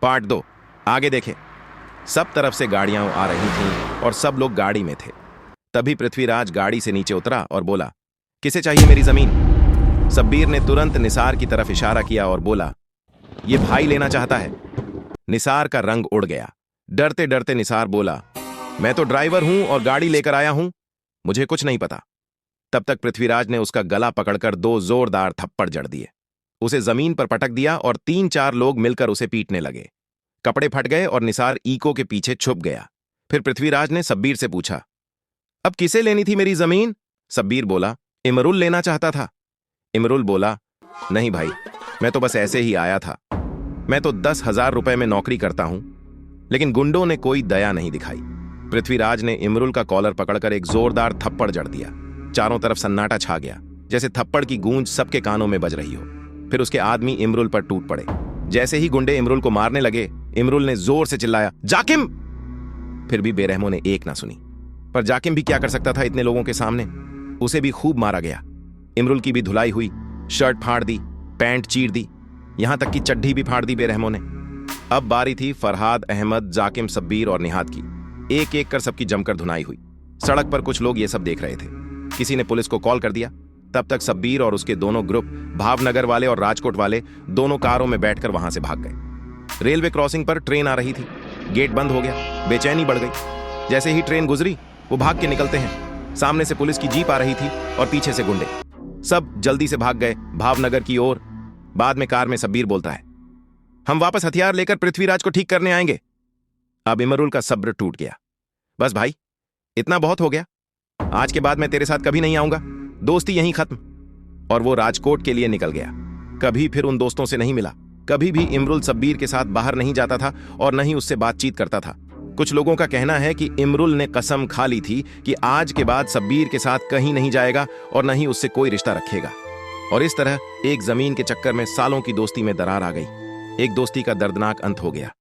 Part 2। आगे देखें। सब तरफ से गाड़ियां आ रही थीं और सब लोग गाड़ी में थे। तभी पृथ्वीराज गाड़ी से नीचे उतरा और बोला, किसे चाहिए मेरी जमीन? शब्बीर ने तुरंत निसार की तरफ इशारा किया और बोला, ये भाई लेना चाहता है। निसार का रंग उड़ गया। डरते डरते निसार बोला, मैं तो ड्राइवर हूं और गाड़ी लेकर आया हूं, मुझे कुछ नहीं पता। तब तक पृथ्वीराज ने उसका गला पकड़कर 2 जोरदार थप्पड़ जड़ दिए। उसे जमीन पर पटक दिया और 3-4 लोग मिलकर उसे पीटने लगे। कपड़े फट गए और निसार ईको के पीछे छुप गया। फिर पृथ्वीराज ने शब्बीर से पूछा, अब किसे लेनी थी मेरी जमीन? शब्बीर बोला, इमरुल लेना चाहता था। इमरुल बोला, नहीं भाई, मैं तो बस ऐसे ही आया था। मैं तो 10,000 रुपए में नौकरी करता हूं। लेकिन गुंडों ने कोई दया नहीं दिखाई। पृथ्वीराज ने इमरुल का कॉलर पकड़कर एक जोरदार थप्पड़ जड़ दिया। चारों तरफ सन्नाटा छा गया, जैसे थप्पड़ की गूंज सबके कानों में बज रही हो। फिर उसके आदमी इमरुल पर टूट पड़े। जैसे ही गुंडे इमरुल को मारने लगे, इमरुल ने जोर से चिल्लाया, जाकिम! फिर भी बेरहमों ने एक ना सुनी। पर जाकिम भी क्या कर सकता था इतने लोगों के सामने? उसे भी खूब मारा गया। इमरुल की भी धुलाई हुई, शर्ट फाड़ दी, पैंट चीर दी, यहां तक कि चड्ढी भी फाड़ दी बेरहमों ने। अब बारी थी फरहाद, अहमद, जाकिम, शब्बीर और निहाद की। एक एक कर सबकी जमकर धुनाई हुई। सड़क पर कुछ लोग ये सब देख रहे थे। किसी ने पुलिस को कॉल कर दिया। तब तक शब्बीर और उसके दोनों ग्रुप, भावनगर वाले और राजकोट वाले, दोनों कारों में बैठकर वहां से भाग गए। रेलवे क्रॉसिंग पर ट्रेन आ रही थी। गेट बंद हो गया। बेचैनी बढ़ गई। जैसे ही ट्रेन गुजरी, वो भाग के निकलते हैं। सामने से पुलिस की जीप आ रही थी और पीछे से गुंडे। सब जल्दी से भाग गए भावनगर की ओर। बाद में कार में शब्बीर बोलता है, हम वापस हथियार लेकर पृथ्वीराज को ठीक करने आएंगे। अब इमरुल का सब्र टूट गया। बस भाई, इतना बहुत हो गया। आज के बाद मैं तेरे साथ कभी नहीं आऊंगा। दोस्ती यहीं खत्म। और वो राजकोट के लिए निकल गया। कभी फिर उन दोस्तों से नहीं मिला। कभी भी इमरुल शब्बीर के साथ बाहर नहीं जाता था और न ही उससे बातचीत करता था। कुछ लोगों का कहना है कि इमरुल ने कसम खा ली थी कि आज के बाद शब्बीर के साथ कहीं नहीं जाएगा और न ही उससे कोई रिश्ता रखेगा। और इस तरह एक जमीन के चक्कर में सालों की दोस्ती में दरार आ गई। एक दोस्ती का दर्दनाक अंत हो गया।